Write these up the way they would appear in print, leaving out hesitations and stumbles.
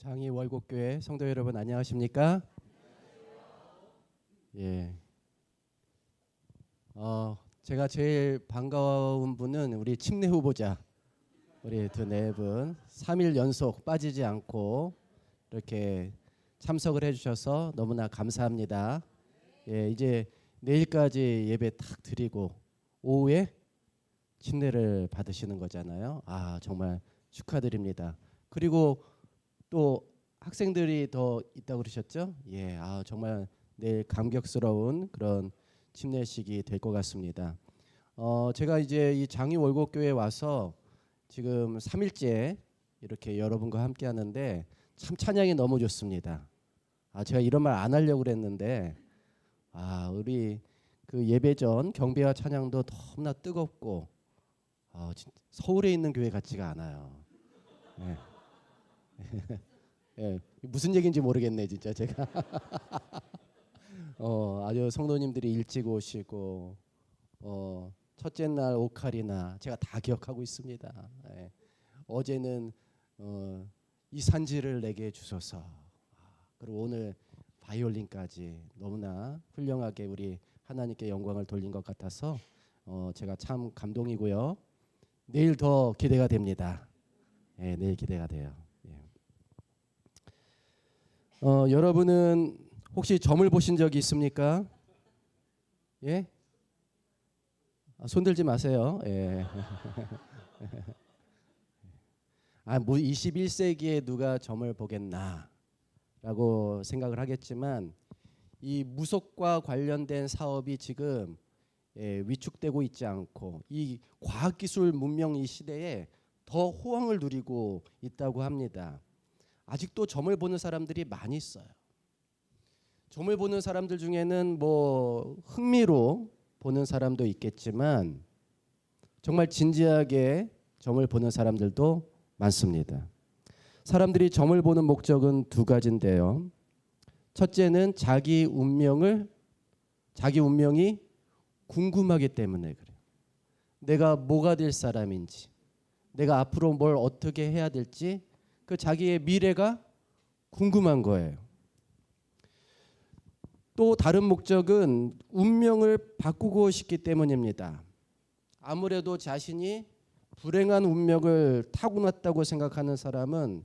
장희 월곡교회 성도 여러분 안녕하십니까? 예. 제가 제일 반가운 분은 우리 침례 후보자 우리 두 네 분 3일 연속 빠지지 않고 이렇게 참석을 해주셔서 너무나 감사합니다. 예, 이제 내일까지 예배 탁 드리고 오후에 침례를 받으시는 거잖아요. 정말 축하드립니다. 그리고 또 학생들이 더 있다고 그러셨죠? 예, 정말 내일 감격스러운 그런 침례식이 될 것 같습니다. 제가 이제 이 장희 월곡교회에 와서 지금 3일째 이렇게 여러분과 함께 하는데 참 찬양이 너무 좋습니다. 제가 이런 말 안 하려고 그랬는데 우리 그 예배 전 경배와 찬양도 너무나 뜨겁고 서울에 있는 교회 같지가 않아요. 네. 예, 무슨 얘기인지 모르겠네 진짜 제가. 아주 성도님들이 일찍 오시고 첫째 날 오카리나 제가 다 기억하고 있습니다. 예. 어제는 이 산지를 내게 주소서. 그리고 오늘 바이올린까지 너무나 훌륭하게 우리 하나님께 영광을 돌린 것 같아서 제가 참 감동이고요. 내일 더 기대가 됩니다. 예, 내일 기대가 돼요. 예. 여러분은 혹시 점을 보신 적이 있습니까? 예? 손 들지 마세요. 예. 뭐 21세기에 누가 점을 보겠나 라고 생각을 하겠지만 이 무속과 관련된 사업이 지금 위축되고 있지 않고 이 과학기술 문명 이 시대에 더 호황을 누리고 있다고 합니다. 아직도 점을 보는 사람들이 많이 있어요. 점을 보는 사람들 중에는 뭐 흥미로 보는 사람도 있겠지만 정말 진지하게 점을 보는 사람들도 많습니다. 사람들이 점을 보는 목적은 두 가지인데요. 첫째는 자기 운명이 궁금하기 때문에 그래요. 내가 뭐가 될 사람인지, 내가 앞으로 뭘 어떻게 해야 될지 그 자기의 미래가 궁금한 거예요. 또 다른 목적은 운명을 바꾸고 싶기 때문입니다. 아무래도 자신이 불행한 운명을 타고났다고 생각하는 사람은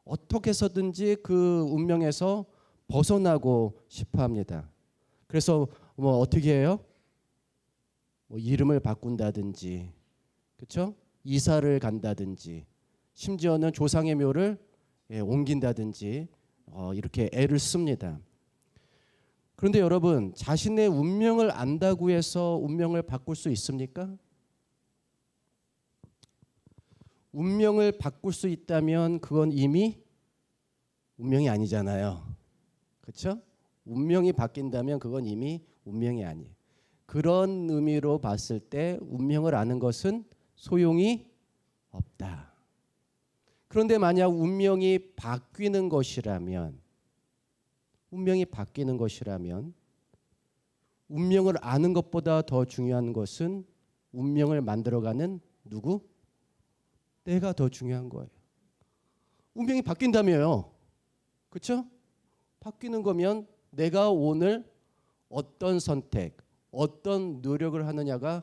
어떻게 해서든지 그 운명에서 벗어나고 싶어 합니다. 그래서 뭐 어떻게 해요? 뭐 이름을 바꾼다든지, 그렇죠? 이사를 간다든지, 심지어는 조상의 묘를 옮긴다든지 이렇게 애를 씁니다. 그런데 여러분, 자신의 운명을 안다고 해서 운명을 바꿀 수 있습니까? 운명을 바꿀 수 있다면 그건 이미 운명이 아니잖아요. 그렇죠? 운명이 바뀐다면 그건 이미 운명이 아니에요. 그런 의미로 봤을 때 운명을 아는 것은 소용이 없다. 그런데 만약 운명이 바뀌는 것이라면 운명을 아는 것보다 더 중요한 것은 운명을 만들어가는 누구? 내가 더 중요한 거예요. 운명이 바뀐다며요. 그렇죠? 바뀌는 거면 내가 오늘 어떤 선택, 어떤 노력을 하느냐가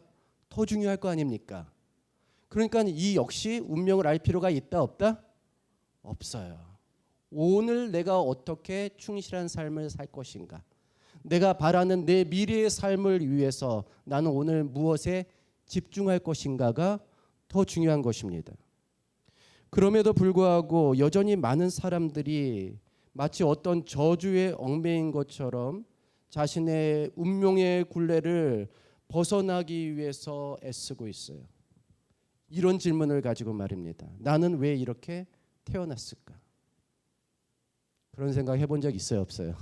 더 중요할 거 아닙니까? 그러니까 이 역시 운명을 알 필요가 있다 없다? 없어요. 오늘 내가 어떻게 충실한 삶을 살 것인가? 내가 바라는 내 미래의 삶을 위해서 나는 오늘 무엇에 집중할 것인가가 더 중요한 것입니다. 그럼에도 불구하고 여전히 많은 사람들이 마치 어떤 저주에 얽매인 것처럼 자신의 운명의 굴레를 벗어나기 위해서 애쓰고 있어요. 이런 질문을 가지고 말입니다. 나는 왜 이렇게 태어났을까? 그런 생각 해본 적 있어요, 없어요?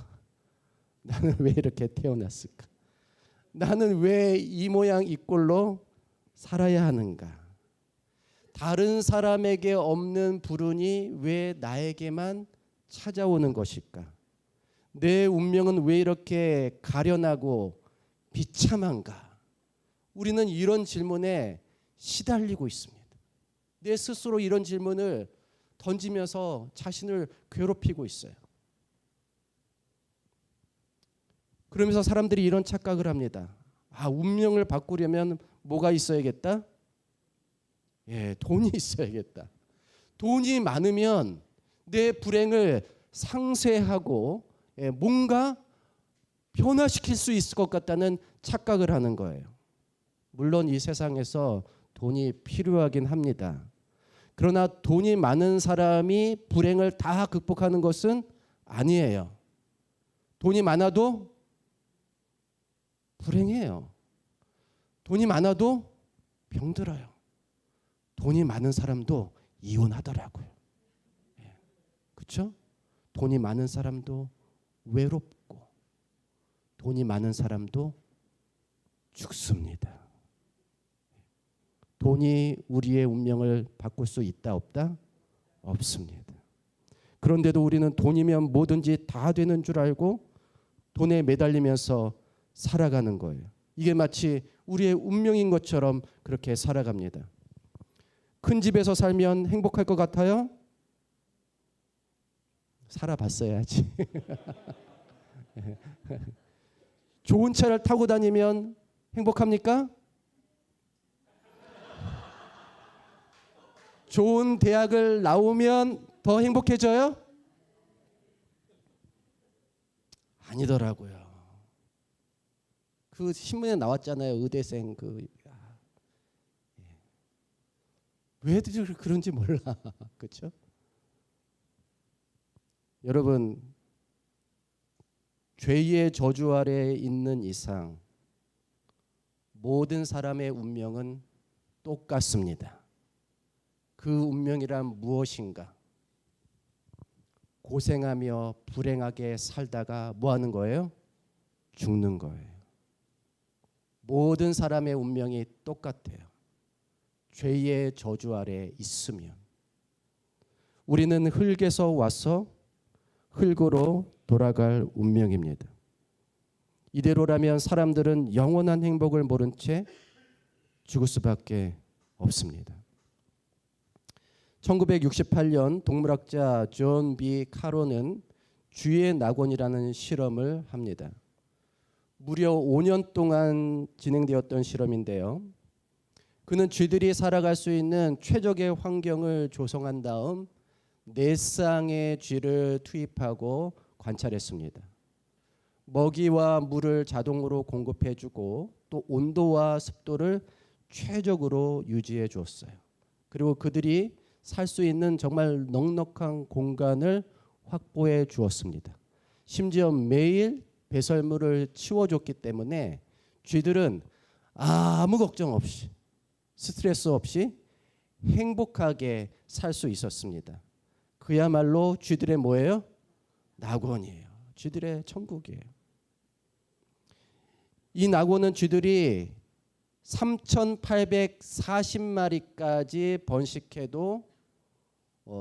나는 왜 이렇게 태어났을까? 나는 왜 이 모양 이 꼴로 살아야 하는가? 다른 사람에게 없는 불운이 왜 나에게만 찾아오는 것일까? 내 운명은 왜 이렇게 가련하고 비참한가? 우리는 이런 질문에 시달리고 있습니다. 내 스스로 이런 질문을 던지면서 자신을 괴롭히고 있어요. 그러면서 사람들이 이런 착각을 합니다. 운명을 바꾸려면 뭐가 있어야겠다? 돈이 있어야겠다. 돈이 많으면 내 불행을 상쇄하고 뭔가 변화시킬 수 있을 것 같다는 착각을 하는 거예요. 물론 이 세상에서 돈이 필요하긴 합니다. 그러나 돈이 많은 사람이 불행을 다 극복하는 것은 아니에요. 돈이 많아도 불행해요. 돈이 많아도 병들어요. 돈이 많은 사람도 이혼하더라고요. 그렇죠? 돈이 많은 사람도 외롭고 돈이 많은 사람도 죽습니다. 돈이 우리의 운명을 바꿀 수 있다 없다? 없습니다. 그런데도 우리는 돈이면 뭐든지 다 되는 줄 알고 돈에 매달리면서 살아가는 거예요. 이게 마치 우리의 운명인 것처럼 그렇게 살아갑니다. 큰 집에서 살면 행복할 것 같아요? 살아봤어야지. 좋은 차를 타고 다니면 행복합니까? 좋은 대학을 나오면 더 행복해져요? 아니더라고요. 그 신문에 나왔잖아요. 의대생 왜들 그런지 몰라. 그렇죠? 여러분, 죄의 저주 아래에 있는 이상 모든 사람의 운명은 똑같습니다. 그 운명이란 무엇인가? 고생하며 불행하게 살다가 뭐 하는 거예요? 죽는 거예요. 모든 사람의 운명이 똑같아요. 죄의 저주 아래에 있으면. 우리는 흙에서 와서 흙으로 돌아갈 운명입니다. 이대로라면 사람들은 영원한 행복을 모른 채 죽을 수밖에 없습니다. 1968년 동물학자 존 B. 카로는 쥐의 낙원이라는 실험을 합니다. 무려 5년 동안 진행되었던 실험인데요. 그는 쥐들이 살아갈 수 있는 최적의 환경을 조성한 다음 4쌍의 쥐를 투입하고 관찰했습니다. 먹이와 물을 자동으로 공급해주고 또 온도와 습도를 최적으로 유지해 주었어요. 그리고 그들이 살 수 있는 정말 넉넉한 공간을 확보해 주었습니다. 심지어 매일 배설물을 치워줬기 때문에 쥐들은 아무 걱정 없이 스트레스 없이 행복하게 살 수 있었습니다. 그야말로 쥐들의 뭐예요? 낙원이에요. 쥐들의 천국이에요. 이 낙원은 쥐들이 3,840마리까지 번식해도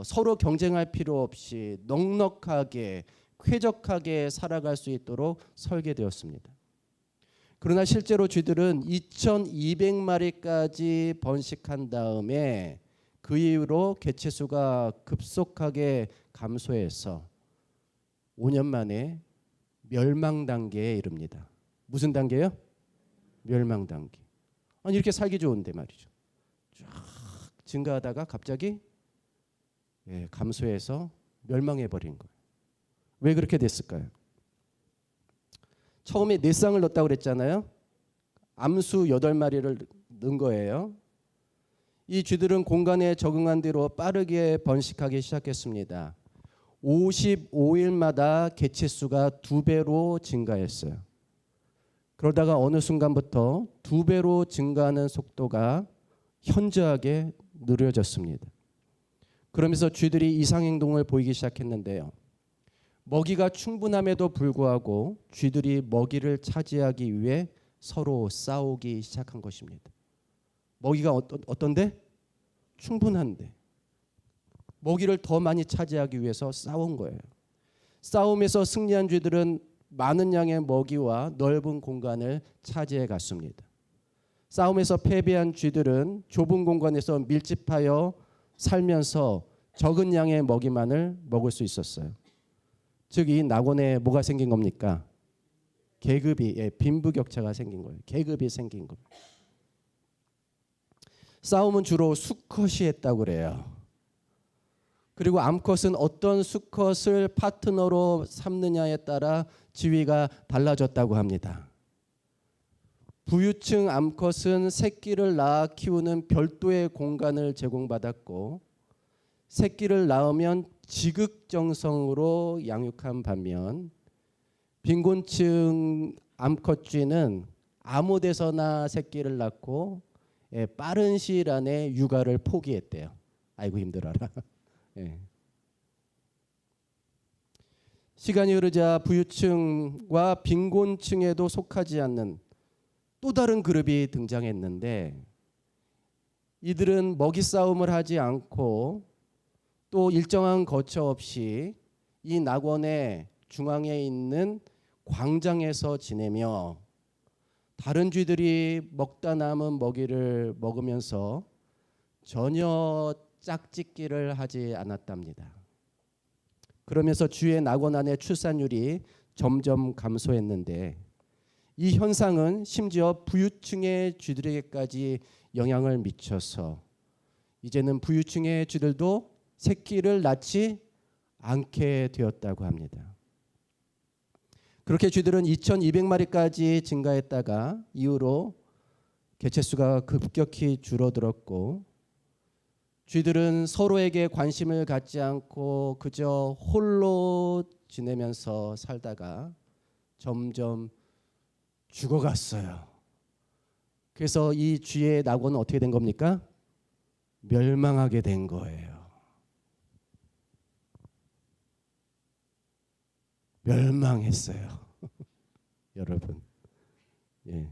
서로 경쟁할 필요 없이 넉넉하게 쾌적하게 살아갈 수 있도록 설계되었습니다. 그러나 실제로 쥐들은 2,200마리까지 번식한 다음에 그 이후로 개체수가 급속하게 감소해서 5년 만에 멸망 단계에 이릅니다. 무슨 단계요? 멸망 단계. 아니 이렇게 살기 좋은데 말이죠. 쫙 증가하다가 갑자기 감소해서 멸망해버린 거예요. 왜 그렇게 됐을까요? 처음에 4쌍을 넣었다고 그랬잖아요. 암수 8마리를 넣은 거예요. 이 쥐들은 공간에 적응한 뒤로 빠르게 번식하기 시작했습니다. 55일마다 개체수가 2배로 증가했어요. 그러다가 어느 순간부터 2배로 증가하는 속도가 현저하게 느려졌습니다. 그러면서 쥐들이 이상행동을 보이기 시작했는데요. 먹이가 충분함에도 불구하고 쥐들이 먹이를 차지하기 위해 서로 싸우기 시작한 것입니다. 먹이가 어떤데? 충분한데. 먹이를 더 많이 차지하기 위해서 싸운 거예요. 싸움에서 승리한 쥐들은 많은 양의 먹이와 넓은 공간을 차지해 갔습니다. 싸움에서 패배한 쥐들은 좁은 공간에서 밀집하여 살면서 적은 양의 먹이만을 먹을 수 있었어요. 즉 이 낙원에 뭐가 생긴 겁니까? 계급이, 빈부격차가 생긴 거예요. 계급이 생긴 겁니다. 싸움은 주로 수컷이 했다고 그래요. 그리고 암컷은 어떤 수컷을 파트너로 삼느냐에 따라 지위가 달라졌다고 합니다. 부유층 암컷은 새끼를 낳아 키우는 별도의 공간을 제공받았고, 새끼를 낳으면 지극정성으로 양육한 반면 빈곤층 암컷쥐는 아무 데서나 새끼를 낳고 빠른 시일 안에 육아를 포기했대요. 아이고 힘들어라. 예. 시간이 흐르자 부유층과 빈곤층에도 속하지 않는 또 다른 그룹이 등장했는데, 이들은 먹이 싸움을 하지 않고 또 일정한 거처 없이 이 낙원의 중앙에 있는 광장에서 지내며 다른 쥐들이 먹다 남은 먹이를 먹으면서 전혀 짝짓기를 하지 않았답니다. 그러면서 쥐의 낙원 안의 출산율이 점점 감소했는데, 이 현상은 심지어 부유층의 쥐들에게까지 영향을 미쳐서 이제는 부유층의 쥐들도 새끼를 낳지 않게 되었다고 합니다. 그렇게 쥐들은 2200마리까지 증가했다가 이후로 개체수가 급격히 줄어들었고, 쥐들은 서로에게 관심을 갖지 않고 그저 홀로 지내면서 살다가 점점 죽어갔어요. 그래서 이 쥐의 낙원은 어떻게 된 겁니까? 멸망하게 된 거예요. 멸망했어요. 여러분. 예.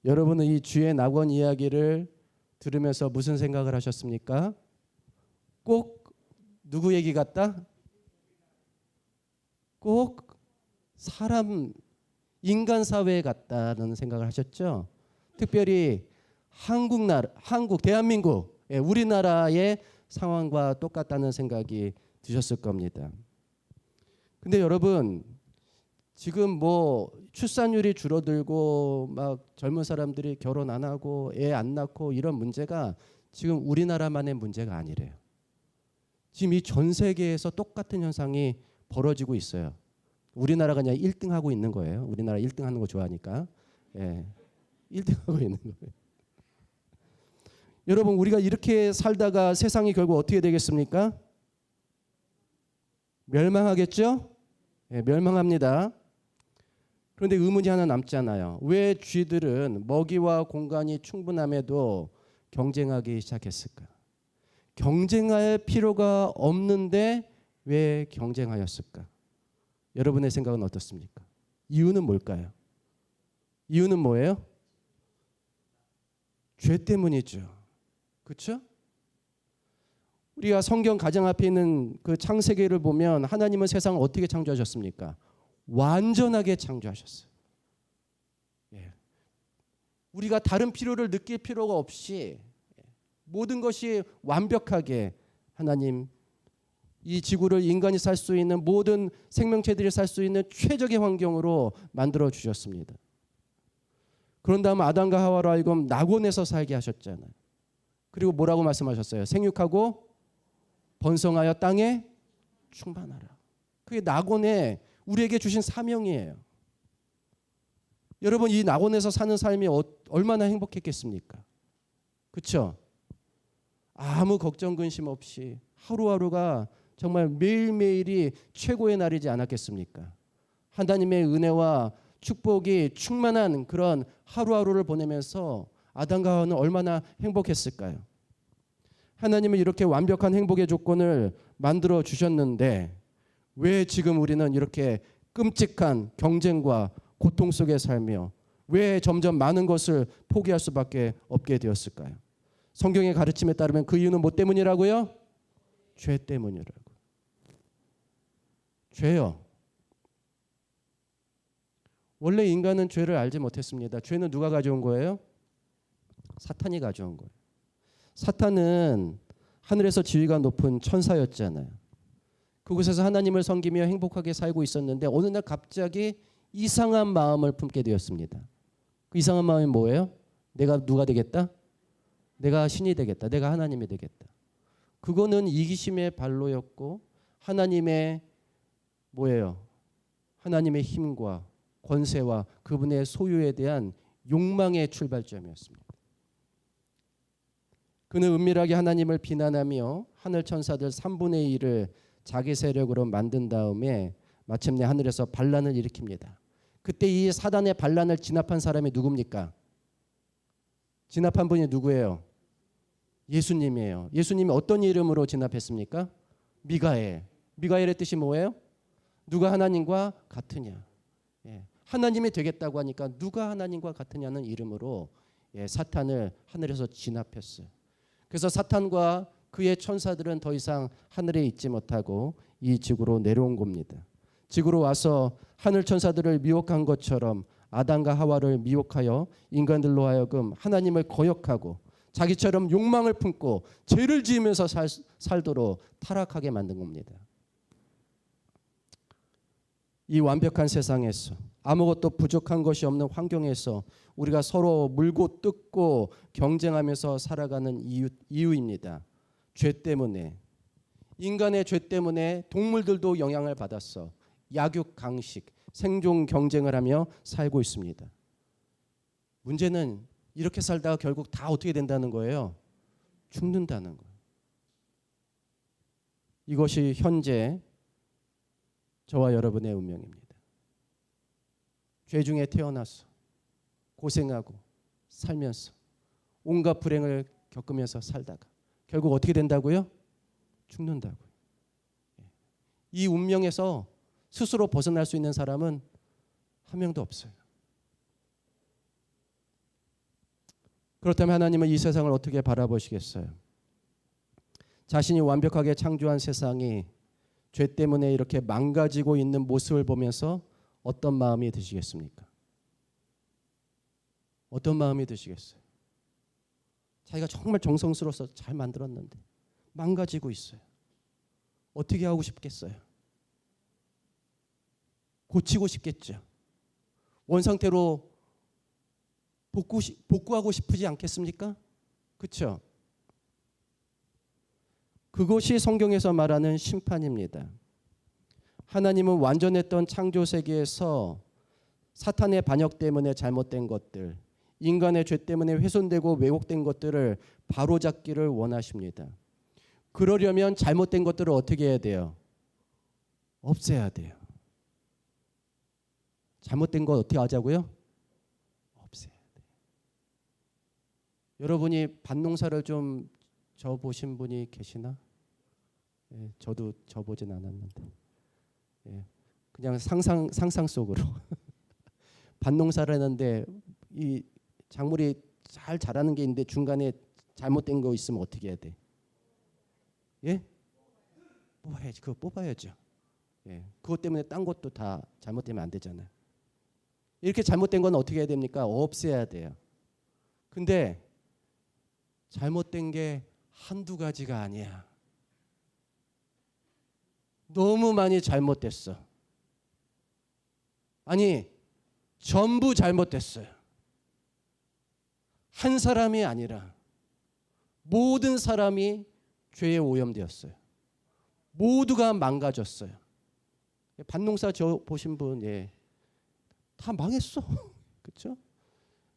여러분은 이 쥐의 낙원 이야기를 들으면서 무슨 생각을 하셨습니까? 꼭 누구 얘기 같다? 꼭 사람, 인간 사회 같다는 생각을 하셨죠? 특별히 대한민국, 우리나라의 상황과 똑같다는 생각이 드셨을 겁니다. 근데 여러분, 지금 뭐 출산율이 줄어들고 막 젊은 사람들이 결혼 안 하고 애 안 낳고 이런 문제가 지금 우리나라만의 문제가 아니래요. 지금 이 전 세계에서 똑같은 현상이 벌어지고 있어요. 우리나라가 그냥 1등 하고 있는 거예요. 우리나라 1등 하는 거 좋아하니까. 예. 1등 하고 있는 거예요. 여러분, 우리가 이렇게 살다가 세상이 결국 어떻게 되겠습니까? 멸망하겠죠? 예, 멸망합니다. 그런데 의문이 하나 남잖아요. 왜 쥐들은 먹이와 공간이 충분함에도 경쟁하기 시작했을까? 경쟁할 필요가 없는데 왜 경쟁하였을까? 여러분의 생각은 어떻습니까? 이유는 뭘까요? 이유는 뭐예요? 죄 때문이죠. 그렇죠? 우리가 성경 가장 앞에 있는 그 창세기를 보면 하나님은 세상을 어떻게 창조하셨습니까? 완전하게 창조하셨어요. 예. 우리가 다른 필요를 느낄 필요가 없이 모든 것이 완벽하게 하나님 이 지구를 인간이 살 수 있는 모든 생명체들이 살 수 있는 최적의 환경으로 만들어 주셨습니다. 그런 다음 아담과 하와로 하여금 낙원에서 살게 하셨잖아요. 그리고 뭐라고 말씀하셨어요? 생육하고 번성하여 땅에 충만하라. 그게 낙원에 우리에게 주신 사명이에요. 여러분, 이 낙원에서 사는 삶이 얼마나 행복했겠습니까? 그렇죠? 아무 걱정 근심 없이 하루하루가 정말 매일매일이 최고의 날이지 않았겠습니까? 하나님의 은혜와 축복이 충만한 그런 하루하루를 보내면서 아담과 하와는 얼마나 행복했을까요? 하나님은 이렇게 완벽한 행복의 조건을 만들어 주셨는데 왜 지금 우리는 이렇게 끔찍한 경쟁과 고통 속에 살며 왜 점점 많은 것을 포기할 수밖에 없게 되었을까요? 성경의 가르침에 따르면 그 이유는 뭐 때문이라고요? 죄 때문이라고. 죄요. 원래 인간은 죄를 알지 못했습니다. 죄는 누가 가져온 거예요? 사탄이 가져온 거예요. 사탄은 하늘에서 지위가 높은 천사였잖아요. 그곳에서 하나님을 섬기며 행복하게 살고 있었는데 어느 날 갑자기 이상한 마음을 품게 되었습니다. 그 이상한 마음이 뭐예요? 내가 누가 되겠다? 내가 신이 되겠다. 내가 하나님이 되겠다. 그거는 이기심의 발로였고 하나님의 뭐예요? 하나님의 힘과 권세와 그분의 소유에 대한 욕망의 출발점이었습니다. 그는 은밀하게 하나님을 비난하며 하늘 천사들 3분의 1을 자기 세력으로 만든 다음에 마침내 하늘에서 반란을 일으킵니다. 그때 이 사단의 반란을 진압한 사람이 누굽니까? 진압한 분이 누구예요? 예수님이에요. 예수님이 어떤 이름으로 진압했습니까? 미가엘. 미가엘의 뜻이 뭐예요? 누가 하나님과 같으냐. 하나님이 되겠다고 하니까 누가 하나님과 같으냐는 이름으로 사탄을 하늘에서 진압했어요. 그래서 사탄과 그의 천사들은 더 이상 하늘에 있지 못하고 이 지구로 내려온 겁니다. 지구로 와서 하늘 천사들을 미혹한 것처럼 아담과 하와를 미혹하여 인간들로 하여금 하나님을 거역하고 자기처럼 욕망을 품고 죄를 지으면서 살도록 타락하게 만든 겁니다. 이 완벽한 세상에서 아무것도 부족한 것이 없는 환경에서 우리가 서로 물고 뜯고 경쟁하면서 살아가는 이유입니다. 죄 때문에. 인간의 죄 때문에 동물들도 영향을 받았어. 약육 강식, 생존 경쟁을 하며 살고 있습니다. 문제는 이렇게 살다가 결국 다 어떻게 된다는 거예요? 죽는다는 거예요. 이것이 현재 저와 여러분의 운명입니다. 죄 중에 태어나서 고생하고 살면서 온갖 불행을 겪으면서 살다가 결국 어떻게 된다고요? 죽는다고요. 이 운명에서 스스로 벗어날 수 있는 사람은 한 명도 없어요. 그렇다면 하나님은 이 세상을 어떻게 바라보시겠어요? 자신이 완벽하게 창조한 세상이 죄 때문에 이렇게 망가지고 있는 모습을 보면서 어떤 마음이 드시겠습니까? 어떤 마음이 드시겠어요? 자기가 정말 정성스러워서 잘 만들었는데 망가지고 있어요. 어떻게 하고 싶겠어요? 고치고 싶겠죠. 원상태로 복구하고 싶으지 않겠습니까? 그렇죠? 그것이 성경에서 말하는 심판입니다. 하나님은 완전했던 창조 세계에서 사탄의 반역 때문에 잘못된 것들, 인간의 죄 때문에 훼손되고 왜곡된 것들을 바로잡기를 원하십니다. 그러려면 잘못된 것들을 어떻게 해야 돼요? 없애야 돼요. 잘못된 거 어떻게 하자고요? 없애야 돼요. 여러분이 밭농사를 좀 져보신 분이 계시나? 저도 져보진 않았는데 그냥 상상 속으로 밭농사를 했는데 이 작물이 잘 자라는 게 있는데 중간에 잘못된 거 있으면 어떻게 해야 돼? 예? 뽑아야지. 그거 뽑아야죠. 그것 때문에 딴 것도 다 잘못되면 안 되잖아요. 이렇게 잘못된 건 어떻게 해야 됩니까? 없애야 돼요. 근데 잘못된 게 한두 가지가 아니야. 너무 많이 잘못됐어. 아니, 전부 잘못됐어요. 한 사람이 아니라 모든 사람이 죄에 오염되었어요. 모두가 망가졌어요. 밭농사 보신 분, 다 망했어. 그렇죠?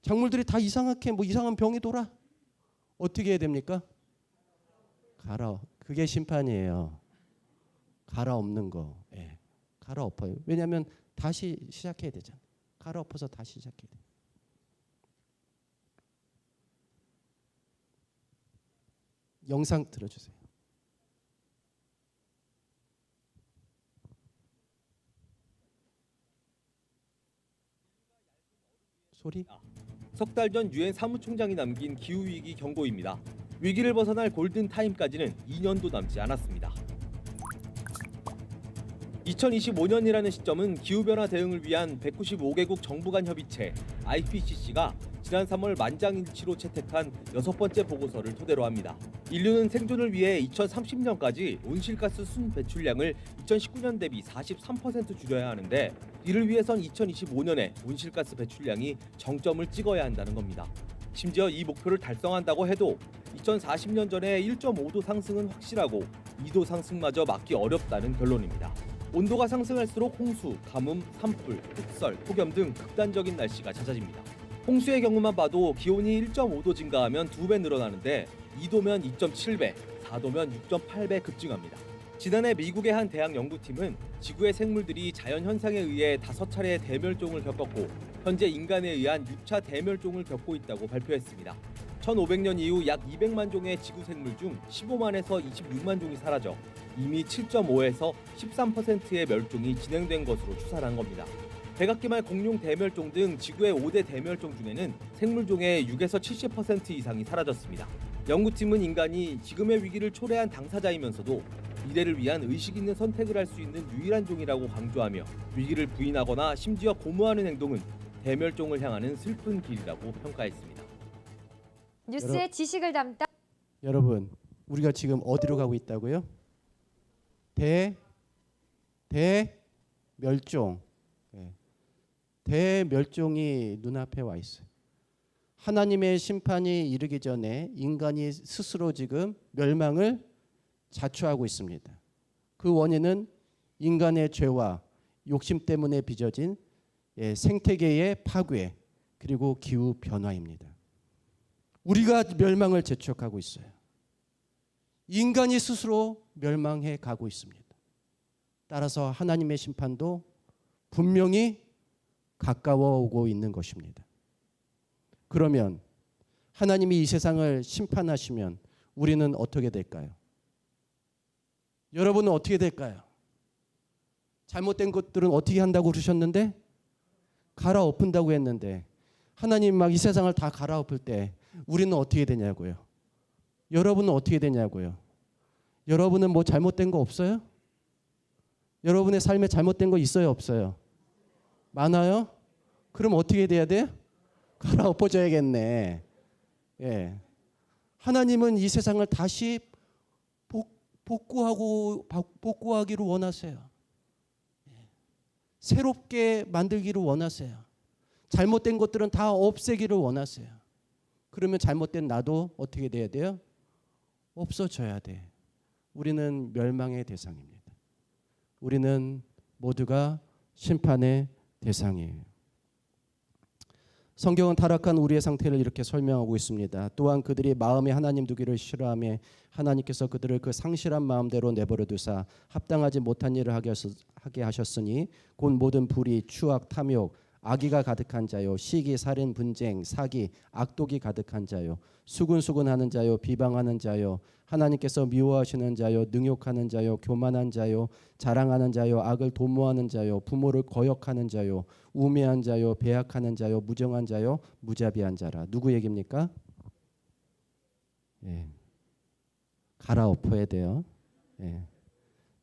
작물들이 다 이상하게 이상한 병이 돌아. 어떻게 해야 됩니까? 그게 심판이에요. 갈아엎는 거. 갈아엎어요. 왜냐하면 다시 시작해야 되잖아요. 갈아엎어서 다시 시작해야 돼요. 영상 들어주세요. 소리? 석 달 전 유엔 사무총장이 남긴 기후위기 경고입니다. 위기를 벗어날 골든타임까지는 2년도 남지 않았습니다. 2025년이라는 시점은 기후변화 대응을 위한 195개국 정부 간 협의체 IPCC가 지난 3월 만장일치로 채택한 6번째 보고서를 토대로 합니다. 인류는 생존을 위해 2030년까지 온실가스 순 배출량을 2019년 대비 43% 줄여야 하는데 이를 위해선 2025년에 온실가스 배출량이 정점을 찍어야 한다는 겁니다. 심지어 이 목표를 달성한다고 해도 2040년 전에 1.5도 상승은 확실하고 2도 상승마저 막기 어렵다는 결론입니다. 온도가 상승할수록 홍수, 가뭄, 산불, 흑설, 폭염 등 극단적인 날씨가 잦아집니다. 홍수의 경우만 봐도 기온이 1.5도 증가하면 2배 늘어나는데 2도면 2.7배, 4도면 6.8배 급증합니다. 지난해 미국의 한 대학 연구팀은 지구의 생물들이 자연현상에 의해 5차례의 대멸종을 겪었고 현재 인간에 의한 6차 대멸종을 겪고 있다고 발표했습니다. 1500년 이후 약 200만 종의 지구 생물 중 15만에서 26만 종이 사라져 이미 7.5에서 13%의 멸종이 진행된 것으로 추산한 겁니다. 백악기말 공룡 대멸종 등 지구의 5대 대멸종 중에는 생물종의 6에서 70% 이상이 사라졌습니다. 연구팀은 인간이 지금의 위기를 초래한 당사자이면서도 미래를 위한 의식 있는 선택을 할 수 있는 유일한 종이라고 강조하며 위기를 부인하거나 심지어 고무하는 행동은 대멸종을 향하는 슬픈 길이라고 평가했습니다. 뉴스의 지식을 담다. 여러분, 우리가 지금 어디로 가고 있다고요? 대멸종. 대멸종이 눈앞에 와 있어요. 하나님의 심판이 이르기 전에 인간이 스스로 지금 멸망을 자초하고 있습니다. 그 원인은 인간의 죄와 욕심 때문에 빚어진 생태계의 파괴 그리고 기후 변화입니다. 우리가 멸망을 재촉하고 있어요. 인간이 스스로 멸망해 가고 있습니다. 따라서 하나님의 심판도 분명히 가까워 오고 있는 것입니다. 그러면 하나님이 이 세상을 심판하시면 우리는 어떻게 될까요? 여러분은 어떻게 될까요? 잘못된 것들은 어떻게 한다고 그러셨는데? 갈아엎은다고 했는데 하나님 막 이 세상을 다 갈아엎을 때 우리는 어떻게 되냐고요? 여러분은 어떻게 되냐고요? 여러분은 뭐 잘못된 거 없어요? 여러분의 삶에 잘못된 거 있어요? 없어요? 많아요? 그럼 어떻게 돼야 돼요? 갈아엎어져야겠네. 예. 하나님은 이 세상을 다시 복구하기를 원하세요. 새롭게 만들기를 원하세요. 잘못된 것들은 다 없애기를 원하세요. 그러면 잘못된 나도 어떻게 돼야 돼요? 없어져야 돼. 우리는 멸망의 대상입니다. 우리는 모두가 심판의 대상이에요. 성경은 타락한 우리의 상태를 이렇게 설명하고 있습니다. 또한 그들이 마음에 하나님 두기를 싫어하며 하나님께서 그들을 그 상실한 마음대로 내버려 두사 합당하지 못한 일을 하게 하셨으니 곧 모든 불의, 추악, 탐욕, 악의가 가득한 자요, 시기, 살인, 분쟁, 사기, 악독이 가득한 자요, 수군수군하는 자요, 비방하는 자요, 하나님께서 미워하시는 자요, 능욕하는 자요, 교만한 자요, 자랑하는 자요, 악을 도모하는 자요, 부모를 거역하는 자요, 우매한 자요, 배약하는 자요, 무정한 자요, 무자비한 자라. 누구 얘기입니까? 예. 갈아엎어야 돼요. 예.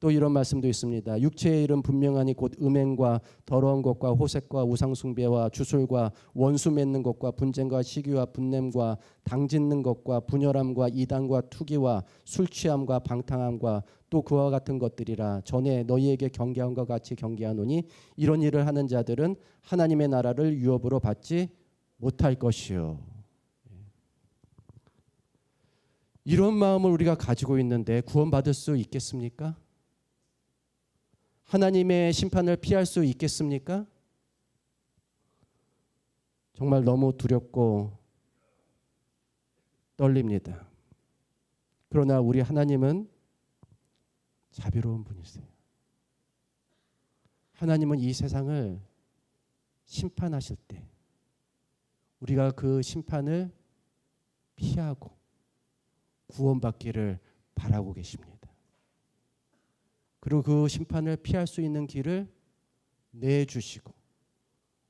또 이런 말씀도 있습니다. 육체의 일은 분명하니 곧 음행과 더러운 것과 호색과 우상숭배와 주술과 원수 맺는 것과 분쟁과 시기와 분냄과 당짓는 것과 분열함과 이단과 투기와 술취함과 방탕함과 또 그와 같은 것들이라. 전에 너희에게 경계함과 같이 경계하노니 이런 일을 하는 자들은 하나님의 나라를 유업으로 받지 못할 것이요. 이런 마음을 우리가 가지고 있는데 구원받을 수 있겠습니까? 하나님의 심판을 피할 수 있겠습니까? 정말 너무 두렵고 떨립니다. 그러나 우리 하나님은 자비로운 분이세요. 하나님은 이 세상을 심판하실 때 우리가 그 심판을 피하고 구원받기를 바라고 계십니다. 그리고 그 심판을 피할 수 있는 길을 내주시고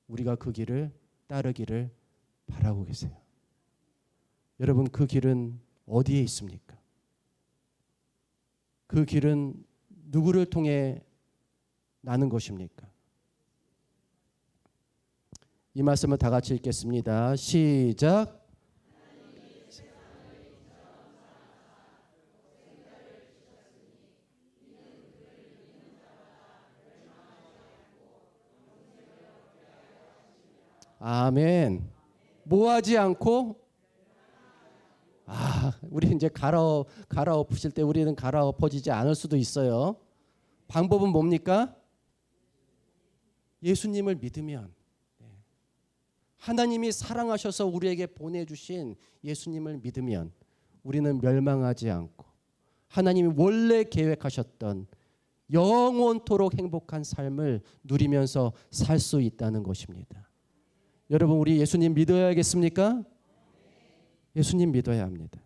우리가 그 길을 따르기를 바라고 계세요. 여러분, 그 길은 어디에 있습니까? 그 길은 누구를 통해 나는 것입니까? 이 말씀을 다 같이 읽겠습니다. 시작. 아멘. 뭐하지 않고 우리 이제 갈아엎으실 때 우리는 갈아엎어지지 않을 수도 있어요. 방법은 뭡니까? 예수님을 믿으면, 하나님이 사랑하셔서 우리에게 보내주신 예수님을 믿으면 우리는 멸망하지 않고 하나님이 원래 계획하셨던 영원토록 행복한 삶을 누리면서 살 수 있다는 것입니다. 여러분, 우리 예수님 믿어야겠습니까? 예수님 믿어야 합니다.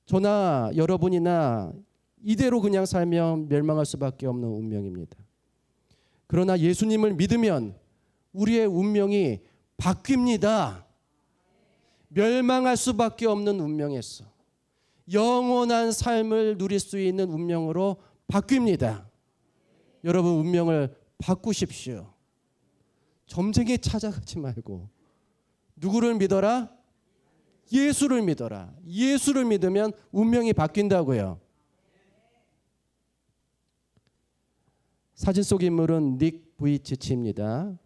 저나 여러분이나 이대로 그냥 살면 멸망할 수밖에 없는 운명입니다. 그러나 예수님을 믿으면 우리의 운명이 바뀝니다. 멸망할 수밖에 없는 운명에서 영원한 삶을 누릴 수 있는 운명으로 바뀝니다. 여러분, 운명을 바꾸십시오. 점쟁이 찾아가지 말고 누구를 믿어라? 예수를 믿어라. 예수를 믿으면 운명이 바뀐다고요. 사진 속 인물은 닉 부이치치입니다.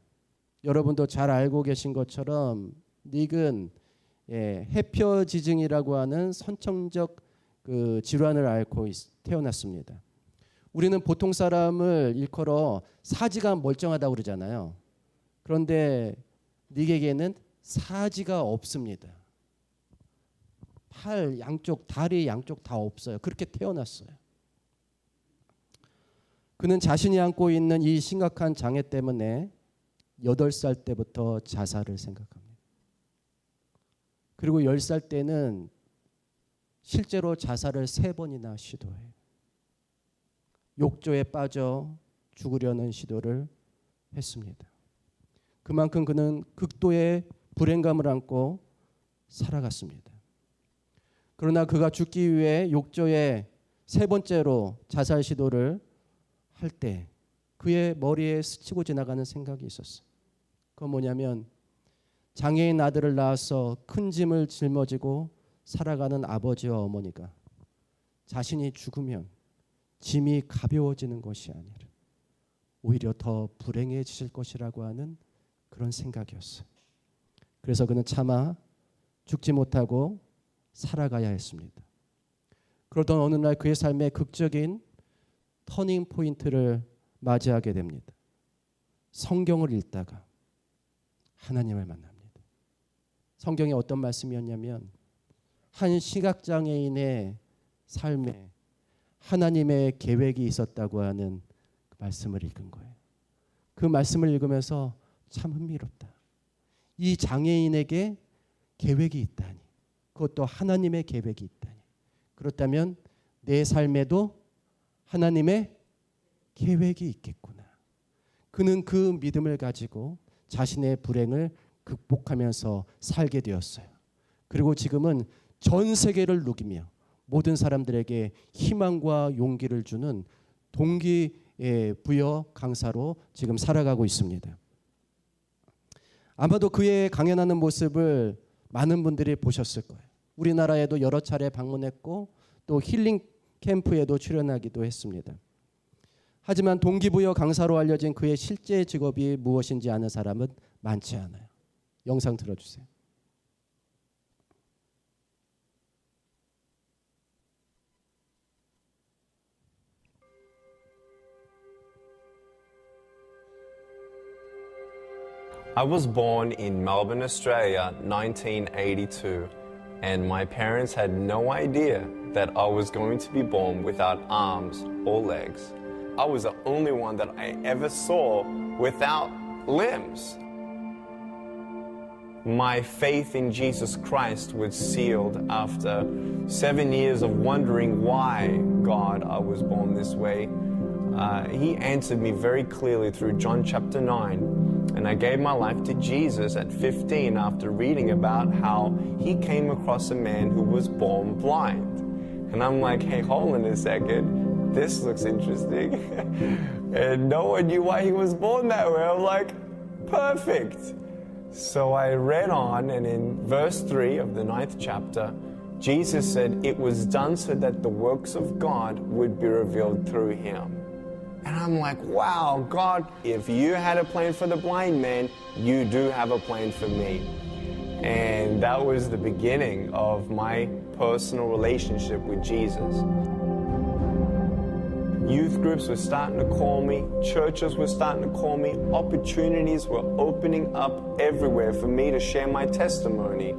여러분도 잘 알고 계신 것처럼 닉은 해표지증이라고 하는 선천적 질환을 앓고 태어났습니다. 우리는 보통 사람을 일컬어 사지가 멀쩡하다고 그러잖아요. 그런데 닉에게는 사지가 없습니다. 팔 양쪽, 다리 양쪽 다 없어요. 그렇게 태어났어요. 그는 자신이 안고 있는 이 심각한 장애 때문에 8살 때부터 자살을 생각합니다. 그리고 10살 때는 실제로 자살을 3번이나 시도해요. 욕조에 빠져 죽으려는 시도를 했습니다. 그만큼 그는 극도의 불행감을 안고 살아갔습니다. 그러나 그가 죽기 위해 욕조에 3번째로 자살 시도를 할 때 그의 머리에 스치고 지나가는 생각이 있었어요. 그건 뭐냐면 장애인 아들을 낳아서 큰 짐을 짊어지고 살아가는 아버지와 어머니가 자신이 죽으면 짐이 가벼워지는 것이 아니라 오히려 더 불행해지실 것이라고 하는 그런 생각이었어요. 그래서 그는 차마 죽지 못하고 살아가야 했습니다. 그러던 어느 날 그의 삶의 극적인 터닝 포인트를 맞이하게 됩니다. 성경을 읽다가 하나님을 만납니다. 성경에 어떤 말씀이었냐면 한 시각장애인의 삶에 하나님의 계획이 있었다고 하는 그 말씀을 읽은 거예요. 그 말씀을 읽으면서 참 흥미롭다. 이 장애인에게 계획이 있다니, 그것도 하나님의 계획이 있다니. 그렇다면 내 삶에도 하나님의 계획이 있겠구나. 그는 그 믿음을 가지고 자신의 불행을 극복하면서 살게 되었어요. 그리고 지금은 전 세계를 누비며 모든 사람들에게 희망과 용기를 주는 동기부여 강사로 지금 살아가고 있습니다. 아마도 그의 강연하는 모습을 많은 분들이 보셨을 거예요. 우리나라에도 여러 차례 방문했고 또 힐링 캠프에도 출연하기도 했습니다. 하지만 동기부여 강사로 알려진 그의 실제 직업이 무엇인지 아는 사람은 많지 않아요. 영상 들어주세요. I was born in Melbourne, Australia, 1982, and my parents had no idea that I was going to be born without arms or legs. I was the only one that I ever saw without limbs. My faith in Jesus Christ was sealed after 7 years of wondering why, God, I was born this way. He answered me very clearly through John chapter 9. And I gave my life to Jesus at 15 after reading about how he came across a man who was born blind. And I'm like, hey, hold on a second. This looks interesting. And no one knew why he was born that way. I'm like, perfect. So I read on, and in verse 3 of the 9th chapter, Jesus said, it was done so that the works of God would be revealed through him. And I'm like, wow, God, if you had a plan for the blind man, you do have a plan for me. And that was the beginning of my personal relationship with Jesus. Youth groups were starting to call me, churches were starting to call me, opportunities were opening up everywhere for me to share my testimony.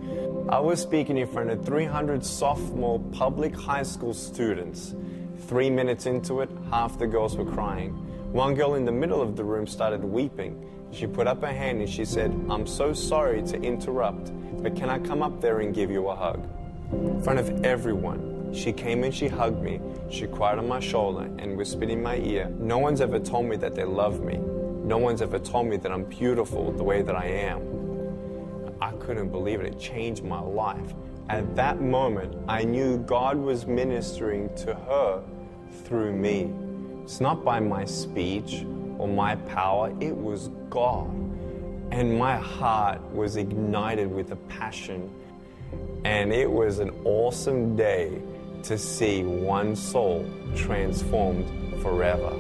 I was speaking in front of 300 sophomore public high school students. 3 minutes into it, half the girls were crying. One girl in the middle of the room started weeping. She put up her hand and she said, "I'm so sorry to interrupt, but can I come up there and give you a hug?" In front of everyone, she came and she hugged me. She cried on my shoulder and whispered in my ear, "No one's ever told me that they love me. No one's ever told me that I'm beautiful the way that I am." I couldn't believe it. It changed my life. At that moment, I knew God was ministering to her through me. It's not by my speech or my power, it was God. And my heart was ignited with a passion. And it was an awesome day to see one soul transformed forever.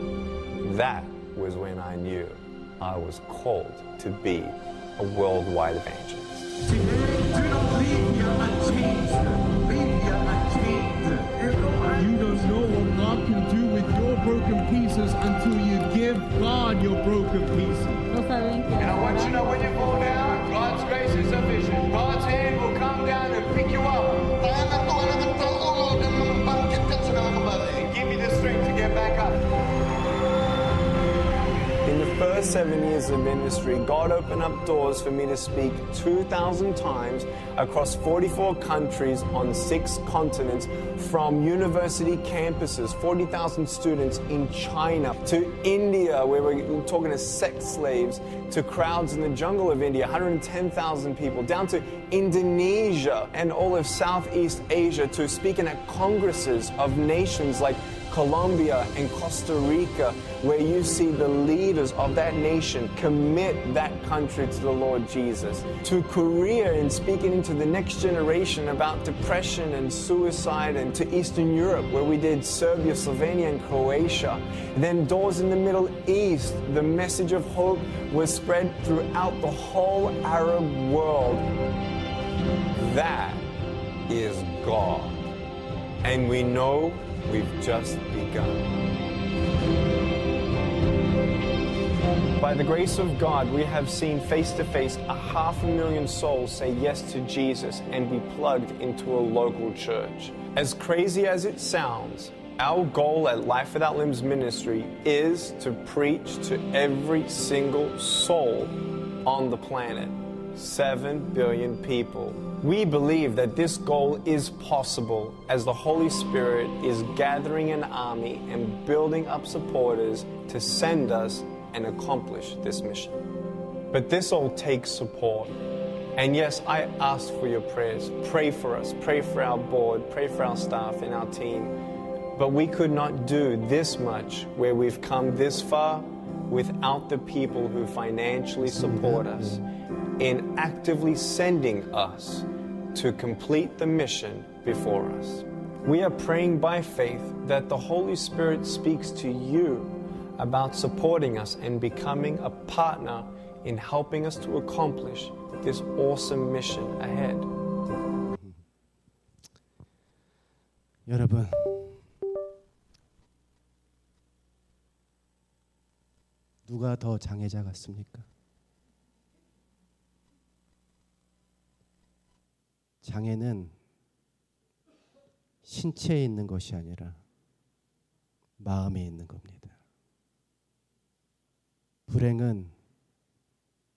That was when I knew I was called to be a worldwide evangelist. Do not leave here unchanged. Leave here unchanged. You don't know what God can do with your broken pieces until you give God your broken pieces. And I want you to know when you fall down, God's grace is sufficient. God's hand will come down and pick you up and give you the strength to get back up. In the first 7 years of ministry, God opened up doors for me to speak 2,000 times across 44 countries on 6 continents, from university campuses, 40,000 students in China, to India, where we're talking to sex slaves, to crowds in the jungle of India, 110,000 people, down to Indonesia and all of Southeast Asia, to speaking at congresses of nations like Colombia and Costa Rica, where you see the leaders of that nation commit that country to the Lord Jesus. To Korea and speaking into the next generation about depression and suicide, and to Eastern Europe, where we did Serbia, Slovenia, and Croatia. And then doors in the Middle East. The message of hope was spread throughout the whole Arab world. That is God. And we know we've just begun. By the grace of God, we have seen face to face 500,000 souls say yes to Jesus and be plugged into a local church. As crazy as it sounds, our goal at Life Without Limbs Ministry is to preach to every single soul on the planet. 7 billion people. We believe that this goal is possible as the Holy Spirit is gathering an army and building up supporters to send us and accomplish this mission. But this all takes support. And yes, I ask for your prayers. Pray for us. Pray for our board. Pray for our staff and our team. But we could not do this much where we've come this far without the people who financially support us in actively sending us to complete the mission before us. We are praying by faith that the Holy Spirit speaks to you about supporting us and becoming a partner in helping us to accomplish this awesome mission ahead. 여러분, 누가 더 장애자 같습니까? 장애는 신체에 있는 것이 아니라 마음에 있는 겁니다. 불행은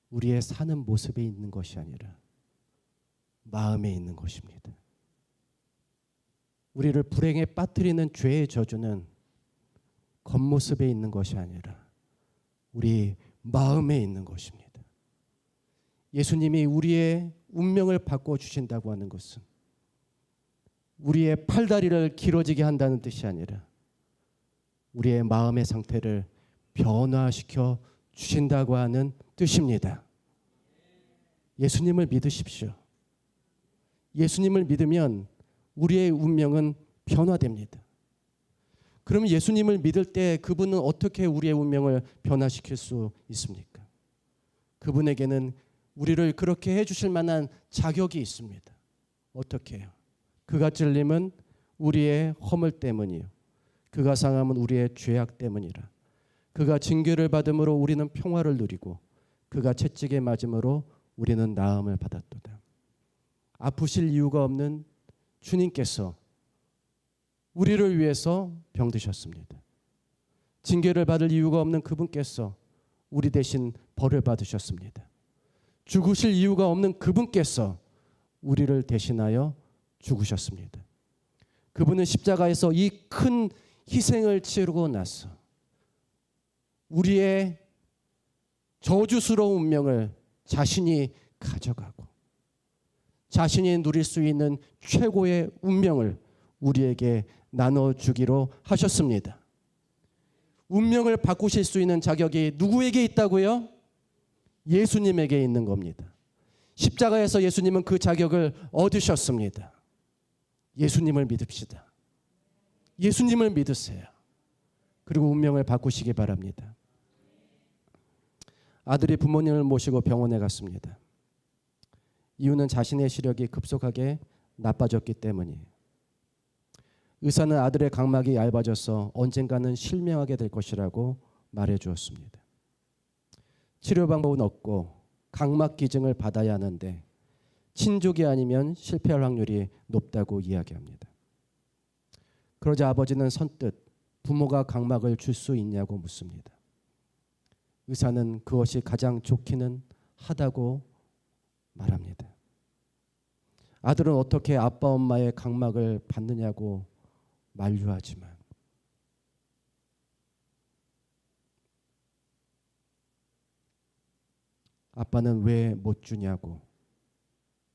우리의 사는 모습에 있는 것이 아니라 마음에 있는 것입니다. 우리를 불행에 빠뜨리는 죄의 저주는 겉모습에 있는 것이 아니라 우리 마음에 있는 것입니다. 예수님이 우리의 운명을 바꿔주신다고 하는 것은 우리의 팔다리를 길어지게 한다는 뜻이 아니라 우리의 마음의 상태를 변화시켜 주신다고 하는 뜻입니다. 예수님을 믿으십시오. 예수님을 믿으면 우리의 운명은 변화됩니다. 그럼 예수님을 믿을 때 그분은 어떻게 우리의 운명을 변화시킬 수 있습니까? 그분에게는 우리를 그렇게 해주실 만한 자격이 있습니다. 어떻게 해요? 그가 찔림은 우리의 허물 때문이요. 그가 상함은 우리의 죄악 때문이라. 그가 징계를 받음으로 우리는 평화를 누리고 그가 채찍에 맞음으로 우리는 나음을 받았도다. 아프실 이유가 없는 주님께서 우리를 위해서 병드셨습니다. 징계를 받을 이유가 없는 그분께서 우리 대신 벌을 받으셨습니다. 죽으실 이유가 없는 그분께서 우리를 대신하여 죽으셨습니다. 그분은 십자가에서 이 큰 희생을 치르고 나서 우리의 저주스러운 운명을 자신이 가져가고 자신이 누릴 수 있는 최고의 운명을 우리에게 나눠주기로 하셨습니다. 운명을 바꾸실 수 있는 자격이 누구에게 있다고요? 예수님에게 있는 겁니다. 십자가에서 예수님은 그 자격을 얻으셨습니다. 예수님을 믿읍시다. 예수님을 믿으세요. 그리고 운명을 바꾸시기 바랍니다. 아들이 부모님을 모시고 병원에 갔습니다. 이유는 자신의 시력이 급속하게 나빠졌기 때문이에요. 의사는 아들의 각막이 얇아져서 언젠가는 실명하게 될 것이라고 말해 주었습니다. 치료 방법은 없고 각막 기증을 받아야 하는데 친족이 아니면 실패할 확률이 높다고 이야기합니다. 그러자 아버지는 선뜻 부모가 각막을 줄 수 있냐고 묻습니다. 의사는 그것이 가장 좋기는 하다고 말합니다. 아들은 어떻게 아빠 엄마의 각막을 받느냐고 만류하지만 아빠는 왜 못 주냐고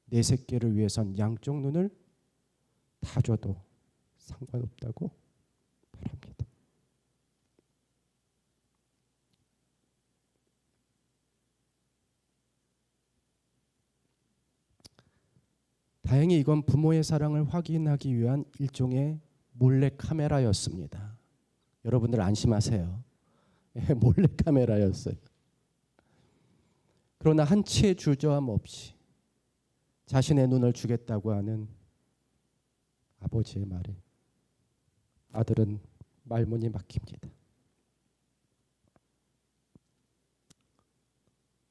내 새끼를 위해선 양쪽 눈을 다 줘도 상관없다고 말합니다. 다행히 이건 부모의 사랑을 확인하기 위한 일종의 몰래 카메라였습니다. 여러분들 안심하세요. 몰래 카메라였어요. 그러나 한치의 주저함 없이 자신의 눈을 주겠다고 하는 아버지의 말에 아들은 말문이 막힙니다.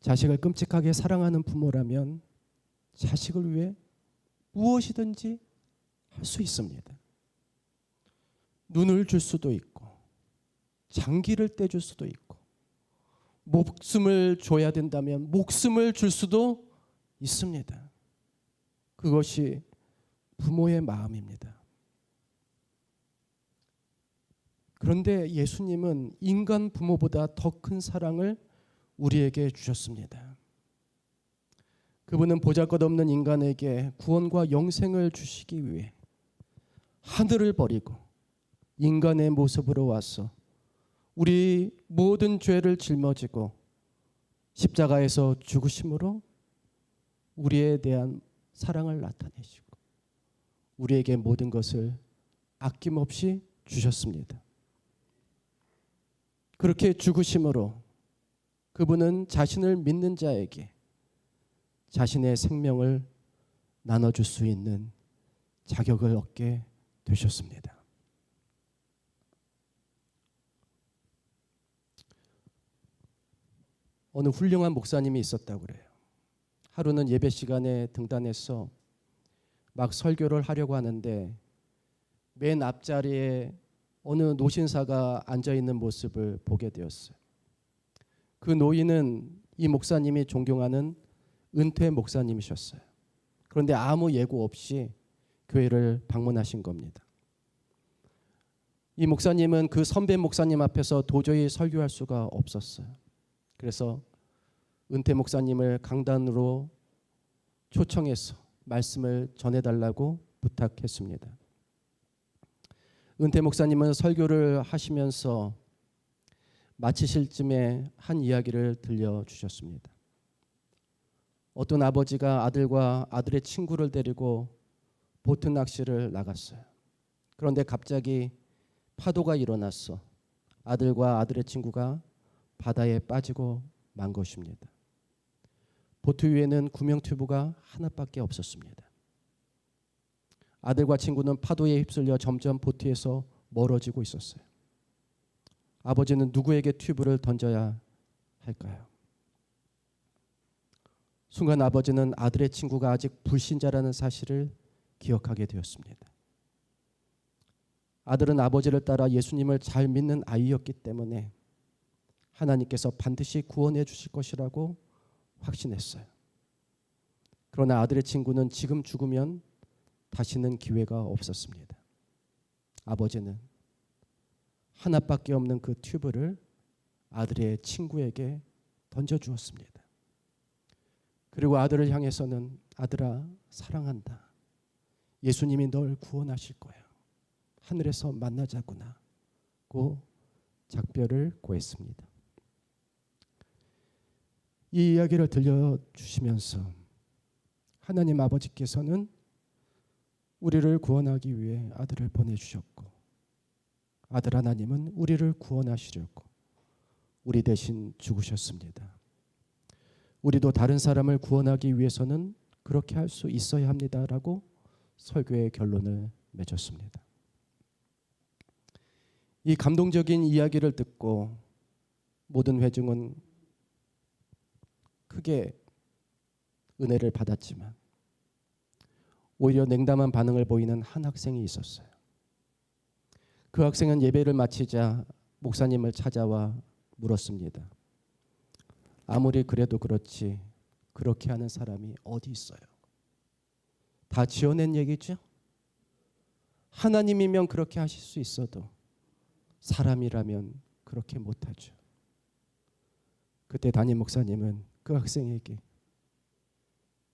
자식을 끔찍하게 사랑하는 부모라면 자식을 위해 무엇이든지 할 수 있습니다. 눈을 줄 수도 있고 장기를 떼줄 수도 있고 목숨을 줘야 된다면 목숨을 줄 수도 있습니다. 그것이 부모의 마음입니다. 그런데 예수님은 인간 부모보다 더 큰 사랑을 우리에게 주셨습니다. 그분은 보잘것없는 인간에게 구원과 영생을 주시기 위해 하늘을 버리고 인간의 모습으로 와서 우리 모든 죄를 짊어지고 십자가에서 죽으심으로 우리에 대한 사랑을 나타내시고 우리에게 모든 것을 아낌없이 주셨습니다. 그렇게 죽으심으로 그분은 자신을 믿는 자에게 자신의 생명을 나눠줄 수 있는 자격을 얻게 되셨습니다. 어느 훌륭한 목사님이 있었다고 그래요. 하루는 예배 시간에 등단해서 막 설교를 하려고 하는데 맨 앞자리에 어느 노신사가 앉아있는 모습을 보게 되었어요. 그 노인은 이 목사님이 존경하는 은퇴 목사님이셨어요. 그런데 아무 예고 없이 교회를 방문하신 겁니다. 이 목사님은 그 선배 목사님 앞에서 도저히 설교할 수가 없었어요. 그래서 은퇴 목사님을 강단으로 초청해서 말씀을 전해달라고 부탁했습니다. 은퇴 목사님은 설교를 하시면서 마치실 쯤에 한 이야기를 들려주셨습니다. 어떤 아버지가 아들과 아들의 친구를 데리고 보트 낚시를 나갔어요. 그런데 갑자기 파도가 일어났어. 아들과 아들의 친구가 바다에 빠지고 만 것입니다. 보트 위에는 구명 튜브가 하나밖에 없었습니다. 아들과 친구는 파도에 휩쓸려 점점 보트에서 멀어지고 있었어요. 아버지는 누구에게 튜브를 던져야 할까요? 순간 아버지는 아들의 친구가 아직 불신자라는 사실을 기억하게 되었습니다. 아들은 아버지를 따라 예수님을 잘 믿는 아이였기 때문에 하나님께서 반드시 구원해 주실 것이라고 확신했어요. 그러나 아들의 친구는 지금 죽으면 다시는 기회가 없었습니다. 아버지는 하나밖에 없는 그 튜브를 아들의 친구에게 던져주었습니다. 그리고 아들을 향해서는 아들아 사랑한다. 예수님이 널 구원하실 거야. 하늘에서 만나자꾸나 고 작별을 고했습니다. 이 이야기를 들려주시면서 하나님 아버지께서는 우리를 구원하기 위해 아들을 보내주셨고 아들 하나님은 우리를 구원하시려고 우리 대신 죽으셨습니다. 우리도 다른 사람을 구원하기 위해서는 그렇게 할 수 있어야 합니다라고 설교의 결론을 맺었습니다. 이 감동적인 이야기를 듣고 모든 회중은 크게 은혜를 받았지만 오히려 냉담한 반응을 보이는 한 학생이 있었어요. 그 학생은 예배를 마치자 목사님을 찾아와 물었습니다. 아무리 그래도 그렇지 그렇게 하는 사람이 어디 있어요? 다 지어낸 얘기죠? 하나님이면 그렇게 하실 수 있어도 사람이라면 그렇게 못하죠. 그때 담임 목사님은 그 학생에게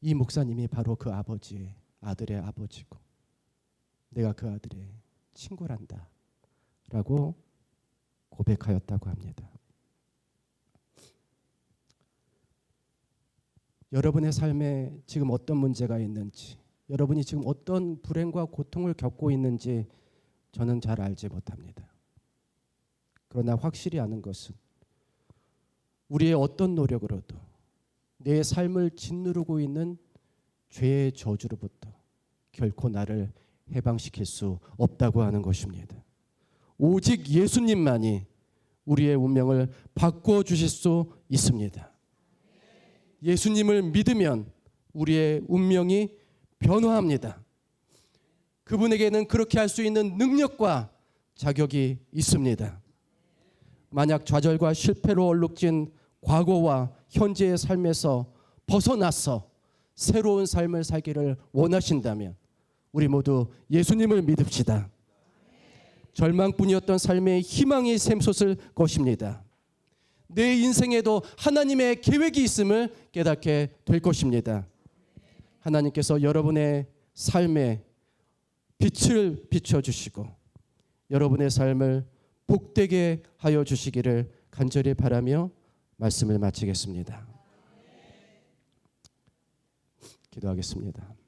이 목사님이 바로 그 아버지의 아들의 아버지고 내가 그 아들의 친구란다 라고 고백하였다고 합니다. 여러분의 삶에 지금 어떤 문제가 있는지, 여러분이 지금 어떤 불행과 고통을 겪고 있는지 저는 잘 알지 못합니다. 그러나 확실히 아는 것은 우리의 어떤 노력으로도 내 삶을 짓누르고 있는 죄의 저주로부터 결코 나를 해방시킬 수 없다고 하는 것입니다. 오직 예수님만이 우리의 운명을 바꾸어 주실 수 있습니다. 예수님을 믿으면 우리의 운명이 변화합니다. 그분에게는 그렇게 할 수 있는 능력과 자격이 있습니다. 만약 좌절과 실패로 얼룩진 과거와 현재의 삶에서 벗어나서 새로운 삶을 살기를 원하신다면 우리 모두 예수님을 믿읍시다. 절망뿐이었던 삶에 희망이 샘솟을 것입니다. 내 인생에도 하나님의 계획이 있음을 깨닫게 될 것입니다. 하나님께서 여러분의 삶에 빛을 비춰주시고 여러분의 삶을 복되게 하여 주시기를 간절히 바라며 말씀을 마치겠습니다. 기도하겠습니다.